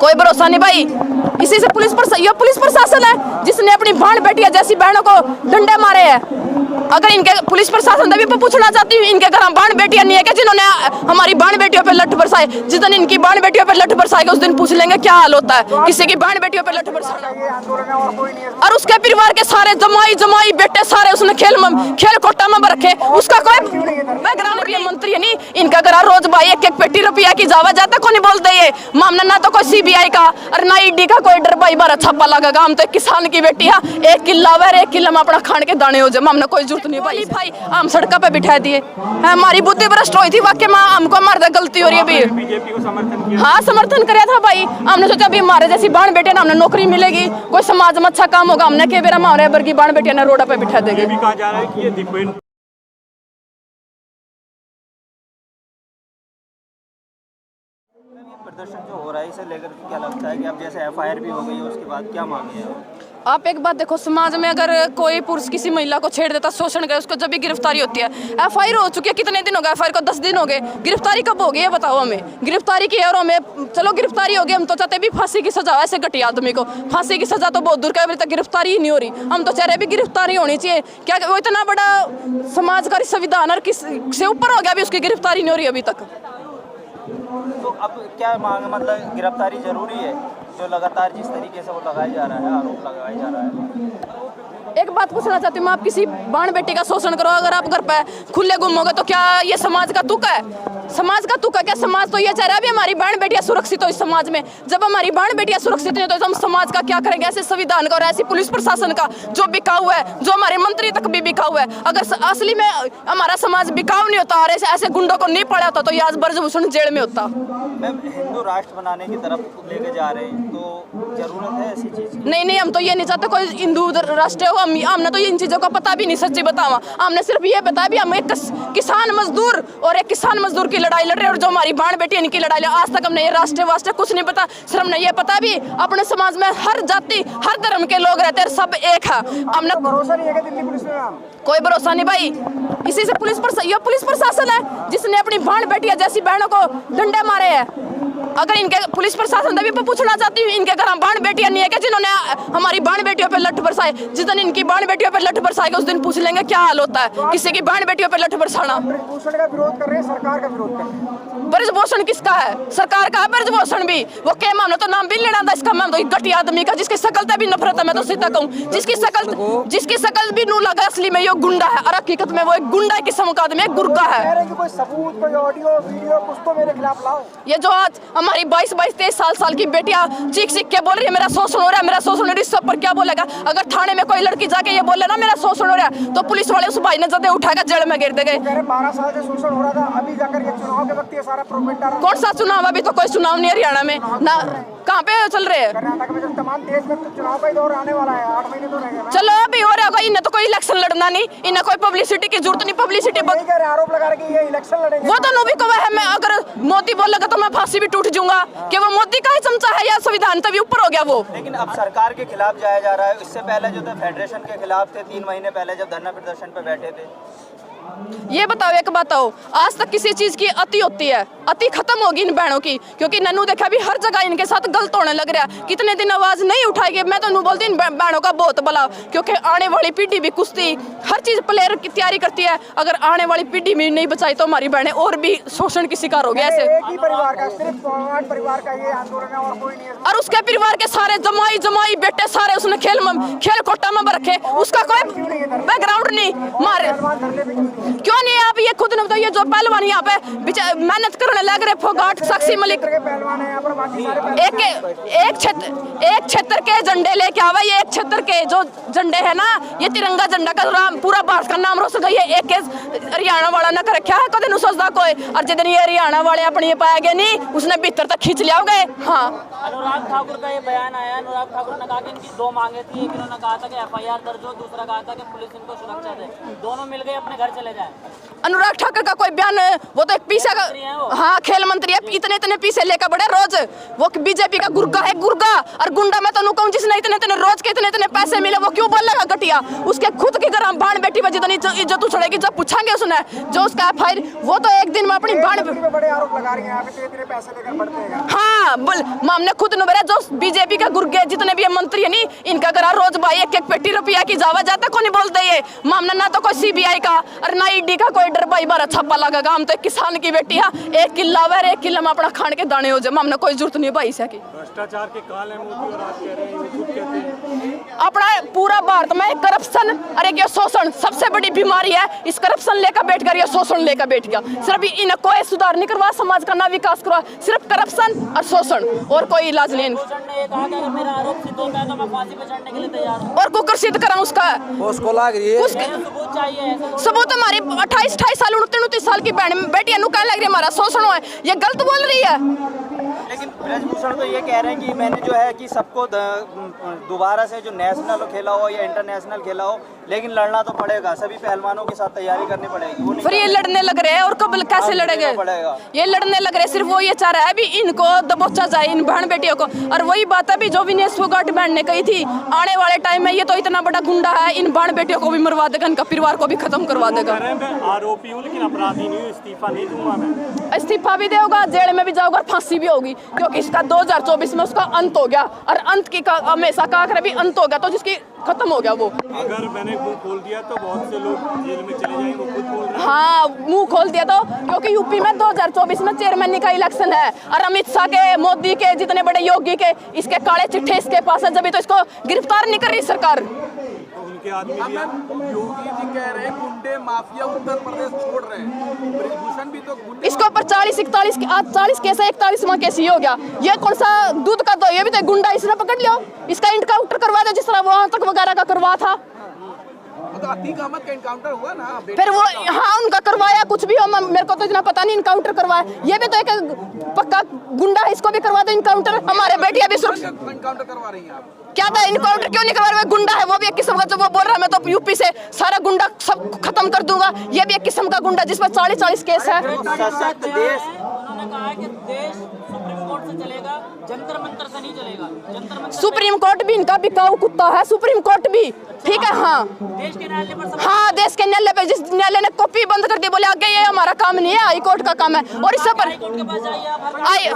कोई भरोसा नहीं भाई। इसी से ये पुलिस प्रशासन है जिसने अपनी भाण बेटियां जैसी बहनों को डंडे मारे हैं। अगर इनके पुलिस प्रशासन से भी पूछना चाहती हूँ, इनके घर बाण बेटियां नहीं है क्या जिन्होंने हमारी बाण बेटियों पे लठ बरसाए? जिस दिन इनकी बाण बेटियों पे लठ बरसाएगा उस दिन पूछ लेंगे क्या हाल होता है किसी की बाण बेटियों पे लठ बरसाना। और उसके परिवार के सारे जमाई बेटे सारे उसने खेल कोटा में रखे। उसका कोई बैकग्राउंड मंत्री है नहीं। इनका घर रोज भाई एक पेटी रुपया की जावा जाता को नहीं बोलते ये मामला, ना तो कोई CBI का और ना ईडी का कोई डर भाई बारा छापा लगेगा। हम तो किसान की बेटी है, 1 किला व 1 किला में अपना खान के दाने हो जाए, हमने कोई जरूरत नहीं भाई। हम सड़क पे बिठा दिए, हमारी बुद्धि भ्रष्ट हुई थी वाकई में, हमको हमारे गलती हो रही है अभी। बीजेपी को समर्थन किया? हाँ समर्थन कराया था भाई। हमने सोचा अभी हमारे जैसी बाण बेटे ना हमने नौकरी मिलेगी, कोई समाज में अच्छा काम होगा। हमने के बेरा हमारे वर्ग की बाण बेटियां ने रोड पे बिठा देंगे। ये भी कहा जा रहा है कि ये दीपेंद्र प्रदर्शन जो हो रहा है इसे लेकर क्या लगता है कि अब जैसे FIR भी हो गई है उसके बाद क्या मांगे हैं? आप एक बात देखो, समाज में अगर कोई पुरुष किसी महिला को छेड़ देता, शोषण करे, उसको जब भी गिरफ्तारी होती है। FIR हो चुकी है, कितने दिन हो गए FIR को? 10 दिन हो गए। गिरफ्तारी कब हो गई है बताओ हमें? गिरफ्तारी की और हमें चलो गिरफ्तारी हो गई, हम तो चाहते भी फांसी की सजा। ऐसे घटिया आदमी को फांसी की सजा तो बहुत दूर का, अभी तक गिरफ्तारी ही नहीं हो रही। हम तो चाह रहे भी गिरफ्तारी होनी चाहिए। क्या वो इतना बड़ा समाज का संविधान और किससे ऊपर हो गया, अभी उसकी गिरफ्तारी नहीं हो रही अभी तक। तो अब क्या मांग, मतलब गिरफ्तारी जरूरी है? जो लगातार जिस तरीके से वो लगाया जा रहा है, आरोप लगाया जा रहा है। एक बात पूछना चाहती हूँ, आप किसी बाण बेटी का शोषण करो, अगर आप घर पे खुले घूमोगे तो क्या ये समाज का तुक है? समाज का तुक है क्या? समाज तो ये चाह रहा है भी हमारी बाण बेटियां सुरक्षित हो इस समाज में। जब हमारी बाण बेटियां सुरक्षित नहीं तो हम समाज का क्या करेंगे? ऐसे संविधान का और ऐसी पुलिस प्रशासन का जो बिकाऊ है, जो हमारे मंत्री तक भी बिकाऊ है। अगर असली में हमारा समाज बिकाऊ नहीं होता और ऐसे गुंडों को नहीं पड़ा होता तो ये आज ब्रजभूषण जेल में होता। मैम, हिंदू राष्ट्र बनाने की तरफ लेके जा रहे हैं तो जरूरत है ऐसी चीज? नहीं, हम तो ये नहीं चाहते कोई हिंदू राष्ट्र हो। हमने तो इन चीजों का पता भी नहीं, सच्ची बतावा। हमने सिर्फ ये बताया भी हम एक किसान मजदूर और एक किसान मजदूर की लड़ाई लड़ रहे हैं, और जो हमारी बाण बेटी इनकी लड़ाई लड़। आज तक हमने ये राष्ट्र कुछ नहीं पता। सिर्फ हमने ये पता भी अपने समाज में हर जाति हर धर्म के लोग रहते हैं, सब एक है। हमने भरोसा नहीं है दिल्ली पुलिस में? कोई भरोसा नहीं भाई। इसी से ये पुलिस प्रशासन है जिसने अपनी बाण बेटियां जैसी बहनों को डंडे मारे हैं। अगर इनके पुलिस प्रशासन से भी पूछना चाहती हूँ, इनके घर बाण बेटियां नहीं है क्या जिन्होंने हमारी बाण बेटियों पे लठ बरसाए? जिस दिन इनकी बाण बेटियों पे लठ बरसाएगा उस दिन पूछ लेंगे क्या हाल होता है किसी की बाण बेटियों पे लठ बरसाना। ब्रजभूषण का विरोध कर रहे हैं, सरकार का विरोध कर रहे हैं। ब्रजभूषण किसका है? सरकार का है ब्रजभूषण भी। वो के मामला तो नाम भी लेना था इसका। मैं तो घटिया आदमी का जिसकी शकल से भी नफरत है, मैं तो सीधा कहूँ। जिसकी शकल भी नू लगा असली में ये गुंडा है और हकीकत में वो एक गुंडा किस्म का आदमी, एक गुर्गा है। कोई सबूत, कोई ऑडियो वीडियो कुछ तो मेरे खिलाफ लाओ। ये जो आज हमारी 22-23 साल की बेटियां चीख के बोल रही है मेरा शोषण हो रहा है, मेरा शोषण हो रहा है, इस सब पर क्या बोलेगा? अगर थाने में कोई लड़की जाके ये बोले ना मेरा शोषण हो रहा है तो पुलिस वाले उस भाई ने जदे उठाकर जेल में गिर देंगे। 12 साल से शोषण हो रहा था, अभी जाकर ये चुनाव के वक्त ये सारा प्रोपेगेंडा। कौन सा चुनाव? अभी तो कोई चुनाव नहीं है हरियाणा में ना। कहाँ पे चल रहे हैं? कर्नाटक में जब तमाम देश में तो चुनाव का ही दौर आने वाला है, 8 महीने तो रह गए। चलो अभी हो रहा होगा। इन्हें तो कोई इलेक्शन लड़ना नहीं, इन्हें कोई पब्लिसिटी की जरूरत नहीं। पब्लिसिटी आरोप लगा रहे कि ये इलेक्शन लड़ेंगे। वो तो भी कहा है, मैं अगर मोदी बोलेगा तो मैं फांसी भी टूट जाऊंगा कि वो मोदी का ही चमचा है या संविधान तभी ऊपर हो गया वो। लेकिन अब सरकार के खिलाफ जाया जा रहा है। इससे पहले जो थे फेडरेशन के खिलाफ थे, 3 महीने पहले जब धरना प्रदर्शन पे बैठे थे। ये बताओ, एक बताओ, आज तक किसी चीज की अति होती है? अति खत्म होगी इन बहनों की, क्योंकि नन्नू देखा भी हर जगह इनके साथ गलत होने लग रहा है। कितने दिन आवाज नहीं उठाएगी? मैं तो बोलती इन बहनों का बहुत भला, क्योंकि आने वाली पीढ़ी भी कुश्ती हर चीज प्लेयर की तैयारी करती है। अगर आने वाली पीढ़ी में नहीं बचाई तो हमारी बहनें और भी शोषण की शिकार हो गया। ऐसे एक ही परिवार का, सिर्फ पवार परिवार का ये आंदोलन है और कोई नहीं है। और उसके परिवार के सारे जमाई बेटे सारे उसने खेल कोटा में रखे। उसका कोई बैकग्राउंड नहीं मारे क्यों नहीं? आप ये खुद नहीं बताइए। जो पहलवान यहाँ पे मेहनत करने लग रहे, फोगाट, साक्षी मलिक, एक क्षेत्र के झंडे लेके आवा। ये एक क्षेत्र के जो झंडे है ना, ये तिरंगा झंडा का पूरा भारत का नाम रोशन गई है। एक हरियाणा वाला न कर रखा है, कदे नहीं सोचता कोई। और जितने ये हरियाणा वाले अपने ये पाया गया नहीं, उसने भीतर तक खींच लिया गए। हाँ, अनुराग ठाकुर का ये बयान आया। अनुराग ठाकुर ने कहा कि इनकी 2 मांगे थी। एक इन्होंने कहा था कि FIR दर्ज हो, दूसरा कहा था कि पुलिस इनको सुरक्षा दे। दोनों मिल गए अपने घर चले चले जाए? अनुराग ठाकुर का कोई बयान, वो तो एक पीछे का, हाँ खेल मंत्री है, इतने इतने पीछे लेकर बड़े रोज, वो बीजेपी का गुर्गा है, गुर्गा और गुंडा। मैं तो कहूँ जिसने इतने इतने रोज के इतने इतने पैसे मिले वो क्यों बोलेगा घटिया? उसके खुद की घर बाण बेटी पर जितनी इज्जत उछड़ेगी जब पूछेंगे उसने जो उसका FIR, वो तो एक दिन में अपनी बाण बड़े आरोप लगा रही हैं यहाँ पे, इतने पैसे लेकर बढ़ते हैं। हाँ हमने खुद नुबेरा जो बीजेपी का गुर्गे जितने भी मंत्री है नी, इनका घर रोज भाई एक एक पेटी रुपया की जावा जाता को नहीं बोलते ये मामला, ना तो कोई CBI का और ना ED का कोई डर भाई बारा छापा लगेगा। हम तो किसान की बेटी है, एक किला वे एक किला में अपना खान के दाने हो जाए, हमने कोई जरूरत नहीं भाई से की। भ्रष्टाचार के काल है मोदी और आप कह रहे हैं, खुद कहते हैं अपना पूरा भारत में करप्शन और एक ये शोषण सबसे बड़ी बीमारी है। इस करप्शन लेकर बैठ कर ये शोषण लेकर बैठ गया। सिर्फ इन्हें कोई सुधार नहीं करवा, समाज का ना विकास करवा, सिर्फ करप्शन और शोषण और कोई इलाज नहीं। भूषण ने ये कहा कि अगर मेरा आरोप सिद्ध होता है तो मैं फांसी पे चढ़ने के लिए तैयार हूँ। और कुकर सिद्ध करा उसका उसको लग रही है मुझे सबूत चाहिए, ऐसे थोड़ी सबूत हमारी 28 साल 29 साल की बेटी अनुका लग रही है, हमारा शोषण है, ये गलत बोल रही है। लेकिन ब्रजभूषण तो ये कह रहे हैं कि मैंने जो है कि सबको दोबारा से जो नेशनल खेला हो या इंटरनेशनल खेला हो, लेकिन लड़ना तो पड़ेगा, सभी पहलवानों के साथ तैयारी करनी पड़ेगी। वो नहीं फिर ये लड़ने लग रहे हैं और कब कैसे लड़ेंगे? ये लड़ने लग रहे, सिर्फ वो ये चाह रहा है भी इनको दबोचा जाए, इन बहन बेटियों को। और वही बात है भी जो विनेश फोगाट बहन ने कही थी, आने वाले टाइम में ये तो इतना बड़ा गुंडा है, इन बहन बेटियों को भी मरवा देगा, इनका परिवार को भी खत्म करवा देगा। मैं आरोपी हूँ लेकिन अपराधी नहीं हूँ, इस्तीफा नहीं दूंगा मैं। इस्तीफा भी देगा, जेल में भी जाओगा, फांसी भी होगी, क्योंकि इसका 2024 में उसका अंत हो गया और अंत की हमेशा का भी अंत हो गया, तो जिसकी खत्म हो गया वो। अगर मैंने मुंह खोल दिया तो बहुत से लोग जेल में चले जाएंगे, वो खुद बोल रहे हैं। हाँ मुंह खोल दिया तो, क्योंकि यूपी में 2024 में चेयरमैन का इलेक्शन है और अमित शाह के, मोदी के, जितने बड़े योगी के, इसके काले चिट्ठे इसके पास है, जब तो इसको गिरफ्तार नहीं कर रही सरकार। तो उनके आदमी भी हैं। योगी जी कह रहे हैं गुंडे माफिया उत्तर प्रदेश छोड़ रहे हैं, ब्रजभूषण भी तो गुंडे इसके ऊपर 40 केस है, 41वां केस ये हो गया। ये कौन सा दूध का दो, ये भी तो गुंडा, इसने पकड़ लिया, इसका इनकाउंटर करवा दो जिस तरह वहां तक वगैरह का करवा था। तो अतीक अहमद का इनकाउंटर हुआ ना, फिर वो हाँ उनका करवाया, कुछ भी हो, मेरे को तो इतना पता नहीं, इनकाउंटर करवाया। ये भी तो एक पक्का गुंडा है, इसको भी करवा दो इनकाउंटर। हमारे बेटियां भी इनकाउंटर करवा रही हैं आप? क्या था, इनकाउंटर क्यों नहीं करवा रहे? गुंडा है वो भी एक किस्म का, जो वो बोल रहा है मैं तो यूपी से सारा गुंडा सब खत्म कर दूंगा, ये भी एक किस्म का गुंडा जिस पर 40 केस है। सशक्त देश, उन्होंने कहा है कि देश सुप्रीम कोर्ट से चलेगा, जंतर मंतर से नहीं चलेगा। जंतर मंतर सुप्रीम कोर्ट भी इनका बिकाऊ कुत्ता है, सुप्रीम कोर्ट भी ठीक है। हाँ देश के न्यायालय पर हाँ, देश के न्यायालय पे, जिस न्यायालय ने कॉपी बंद कर दी, बोले आगे ये हमारा काम नहीं है, हाई कोर्ट का काम है। और इससे पर कोर्ट के पास जाइए आप, आए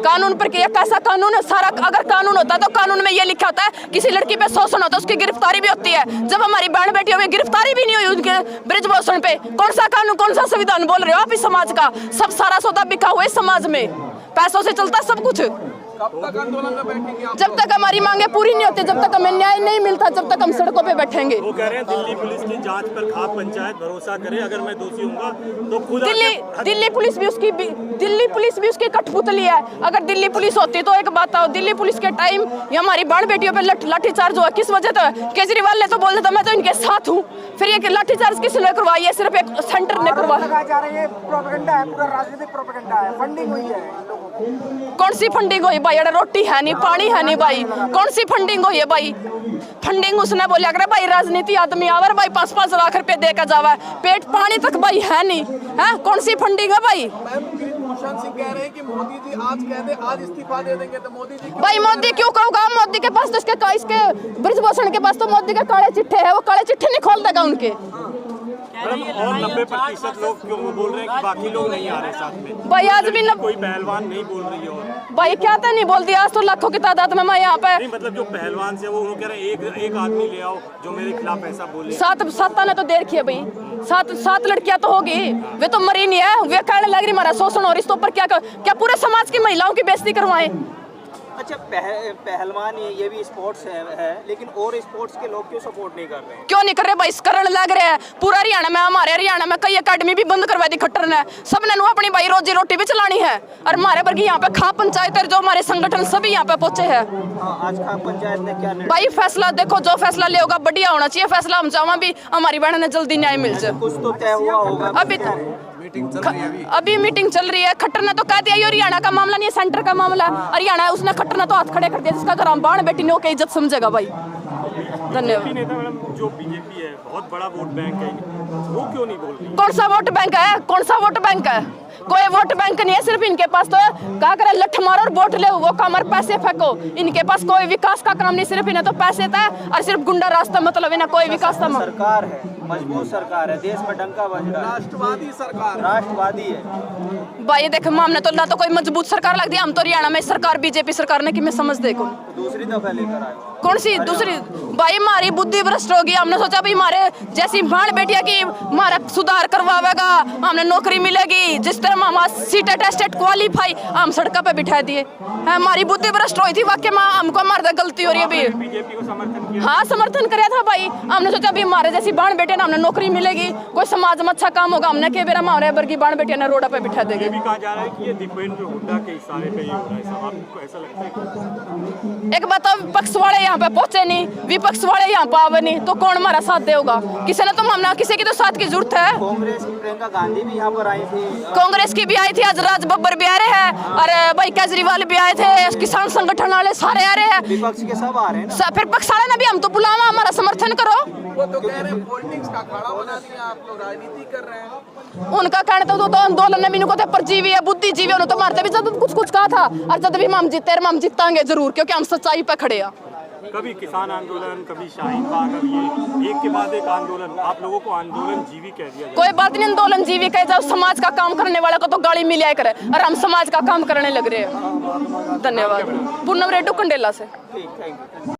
कानून प्रक्रिया, कैसा कानून है? सारा अगर कानून होता तो कानून में ये लिखा होता है किसी लड़की पे शोषण होता है उसकी गिरफ्तारी भी होती है। जब हमारी बहन बेटियों में गिरफ्तारी भी नहीं हुई उनके ब्रजभूषण पे, कौन सा कानून, कौन सा संविधान बोल रहे हो आप? इस समाज का सब सारा सौदा बिका हुआ है समाज में, पैसों से चलता सब कुछ। कब तक आंदोलन में बैठेंगे आप? जब तक हमारी मांगे पूरी नहीं होती, जब तक हमें न्याय नहीं मिलता, जब तक हम सड़कों पे बैठेंगे। वो कह रहे हैं दिल्ली पुलिस की जांच पर खाप पंचायत भरोसा करे, अगर मैं दोषी हूँगा तो खुद दिल्ली पुलिस भी उसकी कठपुतली है। अगर दिल्ली पुलिस होती तो एक बात, दिल्ली पुलिस के टाइम ये हमारी बहन बेटियों पे लाठीचार्ज हुआ, किस वजह से? केजरीवाल ने तो बोल दिया था मैं तो इनके साथ हूँ। फिर ये लाठीचार्ज किसने करवाई है? सिर्फ एक सेंटर ने करवाया। लगाए जा रहे हैं, ये प्रोपेगेंडा है, पूरा राजनीतिक प्रोपेगेंडा है, फंडिंग हुई है इन लोगों की। कौन सी फंडिंग हुई भाई? अरे रोटी है नहीं, पानी है नहीं भाई, कौन सी फंडिंग हुई है भाई? फंडिंग उसने बोलिया करे भाई राजनीति आदमी आवर भाई 5-5 लाख रुपए दे कर जावा, पेट पानी तक भाई है नहीं है, कौन सी फंडिंग है भाई? ब्रजभूषण सिंह कह रहे हैं कि मोदी जी आज कह दे आज इस्तीफा दे देंगे, तो मोदी जी भाई मोदी क्यों कहूँगा? मोदी के पास तो इसके ब्रजभूषण के पास तो मोदी के काले चिट्ठे है, वो काले चिट्ठे नहीं खोल देगा उनके। और 90% लोग क्यों वो बोल रहे हैं कि बाकी लोग नहीं आ रहे साथ में? भाई आज भी कोई पहलवान नहीं बोल रही है और भाई क्या तो नहीं बोल दिया, आज तो लाखों की तादाद में मैं यहाँ पे नहीं, मतलब जो पहलवान से वो कह रहे हैं एक आदमी ले आओ जो मेरे खिलाफ ऐसा बोले। सात ने तो दे रखी है भाई, सात लड़कियां तो होगी, वे तो मरी नहीं है, वे कहने लग रही हमारा शोषण और इसके ऊपर क्या पूरे समाज की महिलाओं की बेइज्जती करवाएं? अच्छा पहलवान ये भी स्पोर्ट्स है, लेकिन और स्पोर्ट्स के लोग क्यों सपोर्ट नहीं कर रहे हैं? क्यों नहीं कर रहे भाई? करण लग रहे हैं पूरा हरियाणा में, हमारे हरियाणा में कई अकेडमी भी बंद करवा दी खट्टर ने, सबने अपनी भाई रोजी रोटी भी चलानी है। और हमारे वर्ग यहाँ पे खाप पंचायत जो हमारे संगठन सभी यहाँ पे पहुंचे हैं। आज खाप पंचायत ने क्या निर्णय? भाई फैसला देखो, जो फैसला ले होगा बढ़िया होना चाहिए फैसला, हम चाहवा भी हमारी बहन ने जल्दी न्याय मिल जाए। कुछ तो तय हुआ होगा अभी मीटिंग चल रही है। खट्टर ने तो कह दिया ये हरियाणा का मामला नहीं है, सेंटर का मामला है। हरियाणा उसने खट्टर ने तो हाथ खड़े कर दिया, जिसका घर हम बाण बेटी ने ओके इज्जत समझेगा भाई। धन्यवाद। नेता मैडम, जो बीजेपी है बहुत बड़ा वोट बैंक है, वो क्यों नहीं बोल रही? कौन सा वोट बैंक है? कौन सा वोट बैंक है? कोई वोट बैंक नहीं है, सिर्फ इनके पास तो क्या करे, लठ मारो और वोट ले, वो काम और पैसे फेंको। इनके पास कोई विकास का काम नहीं, सिर्फ इन्हें तो पैसे था और सिर्फ गुंडा रास्ता, मतलब इन्हें कोई विकास था। सरकार है, मजबूत सरकार है, देश में डंका बज रहा है, राष्ट्रवादी सरकार, राष्ट्रवादी है। भाई देख, हमने तो ना तो कोई मजबूत सरकार लग दी, हम तो हरियाणा में सरकार बीजेपी सरकार ने कि मैं समझ दे कौन दूसरी दफा लेकर आए। कौन सी दूसरी? भाई हमारी बुद्धि भ्रष्ट होगी। हमने सोचा भाई हमारे जैसी भाण बेटिया की हमारा सुधार करवावेगा, हमने नौकरी मिलेगी, जिस तरह हम सीटें टेस्टेड क्वालिफाई हम सड़कों पे बिठा दिए। हमारी बुद्धि भ्रष्ट हुई थी वाकई में, हमको हमारे गलती हो रही है अभी। बीजेपी को समर्थन किया? हाँ समर्थन कराया था भाई। हमने सोचा भी हमारे जैसी बाण बेटे ना, हमने नौकरी मिलेगी, कोई समाज में अच्छा काम होगा, हमने के बेरा हमारे वर्गी बाण बेटिया ने रोड पे बिठा देंगे। ये भी कहा जा रहा है कि ये दीपेंद्र हुड्डा के इशारे पे ही हो रहा है सब, आपको ऐसा लगता है? एक बात, विपक्ष वाले यहाँ पे पहुंचे नहीं, विपक्ष वाले यहाँ पे आवे नहीं, तो कौन हमारा साथ देगा? किसी ने तो हमने किसी की तो साथ की जरूरत है। कांग्रेस की प्रियंका गांधी भी यहाँ पर आई थी, कांग्रेस की भी आई थी, आज राज बब्बर भी आ रहे हैं, और भाई केजरीवाल भी आए थे, किसान संगठन वाले सारे आ रहे हैं, विपक्ष के सब आ रहे हैं ना। फिर पक्ष वाले ने भी हम तो बुलावा, हमारा समर्थन करो। वो तो कह रहे हैं पॉलिटिक्स का अखाड़ा बना दिया, आप लोग राजनीति कर रहे हैं। उनका कहना तो आंदोलन में इनको परजीवी है, बुद्धिजीवी, उन्होंने तो मारते भी जब कुछ कहा था, और जब भी हम जीते हम जीतांगे जरूर, क्योंकि हम सच्चाई पे खड़े हैं। कभी किसान आंदोलन, कभी शाहीन बाग, अब ये एक के बाद एक आंदोलन, आप लोगों को आंदोलन जीवी कह दिया जाए। कोई बात नहीं, आंदोलन जीवी कहे, जब समाज का काम करने वाले को तो गाली मिलिया करे, और हम समाज का काम करने लग रहे हैं। धन्यवाद। पूनम रेड्डी कंडेला से। ठीक, थैंक यू।